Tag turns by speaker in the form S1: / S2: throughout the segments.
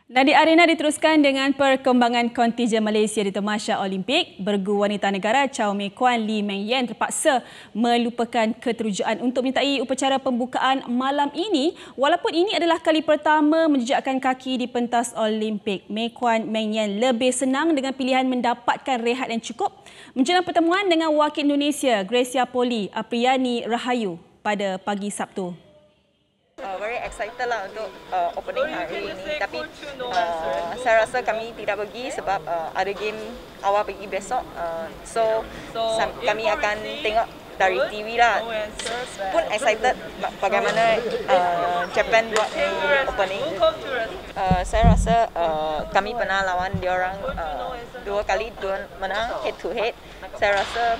S1: Dan di arena diteruskan dengan perkembangan kontijen Malaysia di Tamasya Olimpik. Bergu wanita negara Chow Mei Kuan Lee Meng Yan terpaksa melupakan keterujaan untuk menyertai upacara pembukaan malam ini. Walaupun ini adalah kali pertama menjejakkan kaki di pentas Olimpik, Mei Kuan Meng Yan lebih senang dengan pilihan mendapatkan rehat yang cukup menjelang pertemuan dengan wakil Indonesia Gracia Poli Apriyani Rahayu pada pagi Sabtu.
S2: Very excited lah untuk opening hari ini. Tapi saya rasa kami tidak pergi sebab ada game awal pergi besok. So kami akan tengok dari TV lah. Pun excited bagaimana Japan buat opening. Saya rasa kami pernah lawan diorang dua kali menang head to head. Saya rasa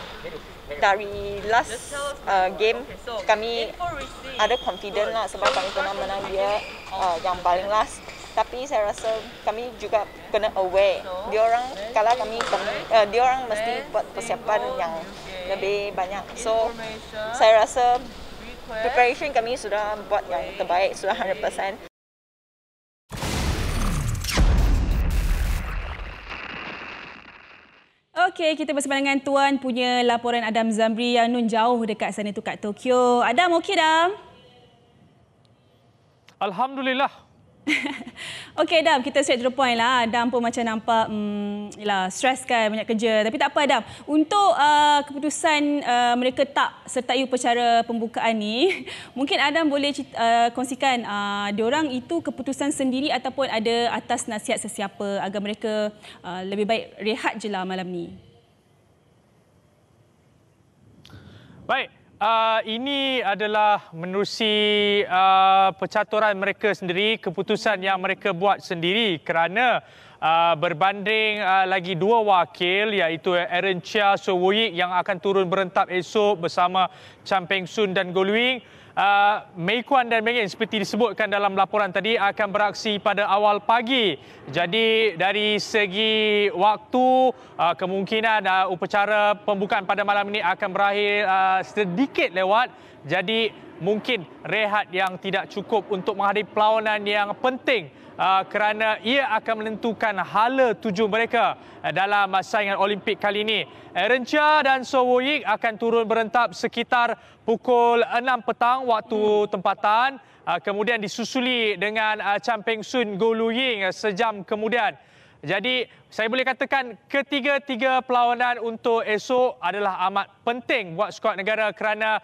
S2: dari last game kami ada confident lah sebab kami pernah menang dia yang paling last. Tapi saya rasa kami juga kena aware. Diorang kalau diorang mesti buat persiapan yang lebih banyak. So saya rasa preparation kami sudah buat yang terbaik, sudah 100%.
S1: Okey, kita bersama dengan Tuan punya laporan Adam Zamri yang nun jauh dekat sana tu kat Tokyo. Adam, okey Adam?
S3: Alhamdulillah.
S1: Okey Adam, kita straight to the point lah. Adam pun macam nampak stres kan, banyak kerja. Tapi tak apa Adam. Untuk keputusan mereka tak sertai upacara pembukaan ni, mungkin Adam boleh kongsikan diorang itu keputusan sendiri ataupun ada atas nasihat sesiapa agar mereka lebih baik rehat je lah malam ni.
S3: Baik. Ini adalah menerusi percaturan mereka sendiri, keputusan yang mereka buat sendiri kerana berbanding lagi dua wakil iaitu Aaron Chia So Woo-yik yang akan turun berentap esok bersama Chan Peng Soon dan Goh Lui Ying. Mei Kuan dan Meng Yan seperti disebutkan dalam laporan tadi akan beraksi pada awal pagi. Jadi dari segi waktu kemungkinan upacara pembukaan pada malam ini akan berakhir sedikit lewat. Jadi mungkin rehat yang tidak cukup untuk menghadapi perlawanan yang penting kerana ia akan menentukan hala tuju mereka dalam saingan Olimpik kali ini. Aaron Chia dan So Woo-yik akan turun berentap sekitar pukul 6 petang waktu tempatan. Kemudian disusuli dengan Chan Peng Soon, Goh Lui Ying sejam kemudian. Jadi saya boleh katakan ketiga-tiga perlawanan untuk esok adalah amat penting buat skuad negara kerana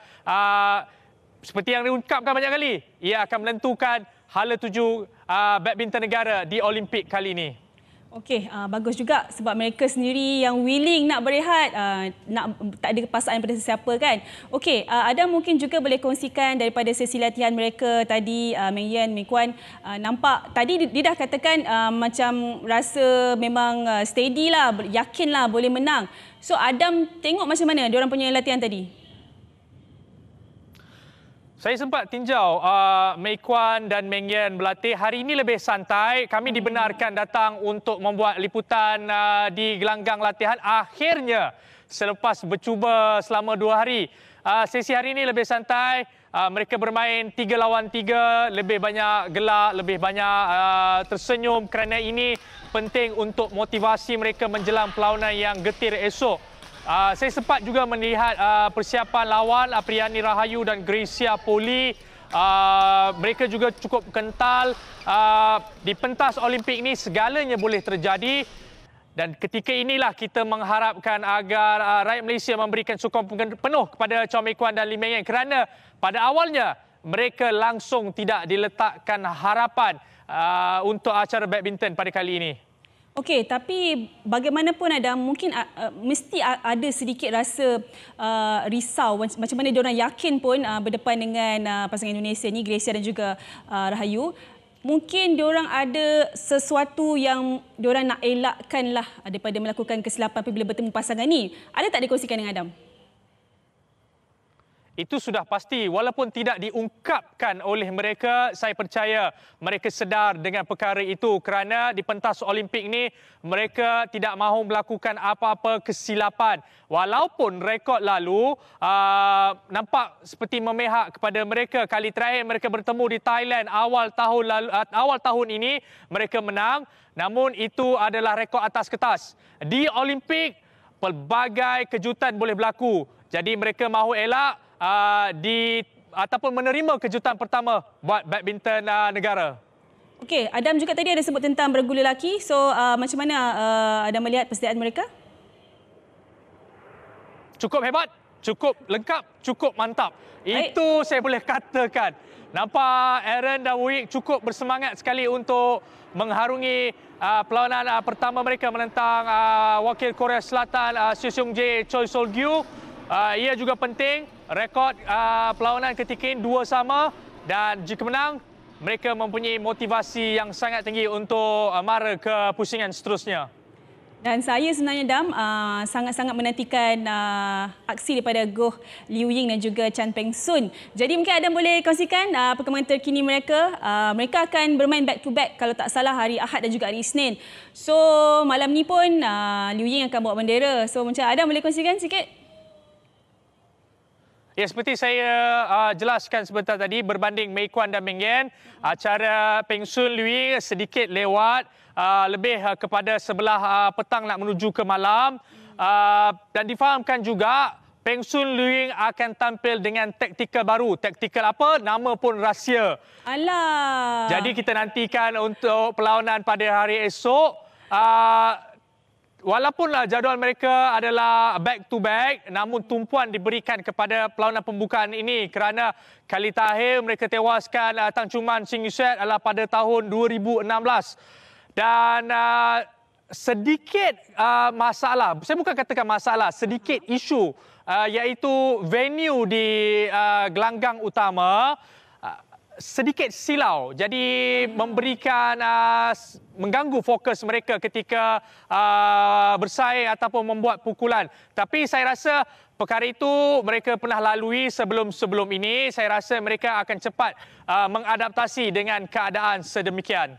S3: seperti yang diungkapkan banyak kali, ia akan menentukan hala tuju badminton negara di Olimpik kali ini.
S1: Okey, bagus juga sebab mereka sendiri yang willing nak berehat, tak ada paksaan pada sesiapa kan. Okey, Adam mungkin juga boleh kongsikan daripada sesi latihan mereka tadi, Meng Yan, Mei Kuan, nampak tadi dia dah katakan macam rasa memang steady lah, yakin lah boleh menang. So Adam tengok macam mana diorang punya latihan tadi?
S3: Saya sempat tinjau Mei Kuan dan Meng Yan berlatih. Hari ini lebih santai. Kami dibenarkan datang untuk membuat liputan di gelanggang latihan. Akhirnya, selepas bercuba selama 2 hari, sesi hari ini lebih santai. Mereka bermain 3 lawan 3, lebih banyak gelak, lebih banyak tersenyum kerana ini penting untuk motivasi mereka menjelang perlawanan yang getir esok. Saya sempat juga melihat persiapan lawan Apriyani Rahayu dan Gracia Poli. Mereka juga cukup kental. Di pentas Olimpik ini segalanya boleh terjadi. Dan ketika inilah kita mengharapkan agar rakyat Malaysia memberikan sokongan penuh kepada Chow Mei Kuan dan Lee Meng Yan kerana pada awalnya mereka langsung tidak diletakkan harapan untuk acara badminton pada kali ini.
S1: Okey, tapi bagaimanapun ada mungkin mesti ada sedikit rasa risau macam mana diorang yakin pun berdepan dengan pasangan Indonesia ni, Gracia dan juga Rahayu. Mungkin diorang ada sesuatu yang diorang nak elakkan lah daripada melakukan kesilapan apabila bertemu pasangan ni. Ada tak dikongsikan dengan Adam?
S3: itu sudah pasti. Walaupun tidak diungkapkan oleh mereka, saya percaya mereka sedar dengan perkara itu kerana di pentas Olimpik ini mereka tidak mahu melakukan apa-apa kesilapan. Walaupun rekod lalu nampak seperti memihak kepada mereka. Kali terakhir mereka bertemu di Thailand awal tahun ini mereka menang. Namun itu adalah rekod atas kertas. Di Olimpik pelbagai kejutan boleh berlaku. Jadi mereka mahu elak ataupun menerima kejutan pertama buat badminton negara.
S1: Okey, Adam juga tadi ada sebut tentang bergu lelaki. So macam mana Adam melihat persediaan mereka?
S3: Cukup hebat, cukup lengkap, cukup mantap.
S1: Baik.
S3: Itu saya boleh katakan. Nampak Aaron dan Wik cukup bersemangat sekali untuk mengharungi perlawanan pertama mereka menentang wakil Korea Selatan Seo Seung-jae Choi Sol-gyu. Ia juga penting, rekod perlawanan ketika ini 2 sama dan jika menang, mereka mempunyai motivasi yang sangat tinggi untuk mara ke pusingan seterusnya.
S1: Dan saya sebenarnya Dam sangat-sangat menantikan aksi daripada Goh Liu Ying dan juga Chan Peng Sun. Jadi mungkin Adam boleh kongsikan perkembangan terkini mereka. Mereka akan bermain back to back kalau tak salah hari Ahad dan juga hari Isnin. So malam ni pun Liu Ying akan bawa bendera. So macam Adam boleh kongsikan sikit?
S3: Ya, seperti saya jelaskan sebentar tadi, berbanding Mei Kuan dan Meng Yan, cara Peng Sun Liu Ying sedikit lewat, lebih kepada sebelah petang nak menuju ke malam. Dan difahamkan juga, Peng Sun Liu Ying akan tampil dengan taktikal baru. Taktikal apa? Nama pun rahsia.
S1: Alah.
S3: Jadi kita nantikan untuk perlawanan pada hari esok. Walaupun jadual mereka adalah back to back, namun tumpuan diberikan kepada perlawanan pembukaan ini kerana kali terakhir mereka tewaskan Tang Chuman Sing Yuset adalah pada tahun 2016. Dan sedikit masalah, saya bukan katakan masalah, sedikit isu iaitu venue di gelanggang utama sedikit silau, jadi memberikan mengganggu fokus mereka ketika bersaing ataupun membuat pukulan. Tapi saya rasa perkara itu mereka pernah lalui sebelum ini. Saya rasa mereka akan cepat mengadaptasi dengan keadaan sedemikian.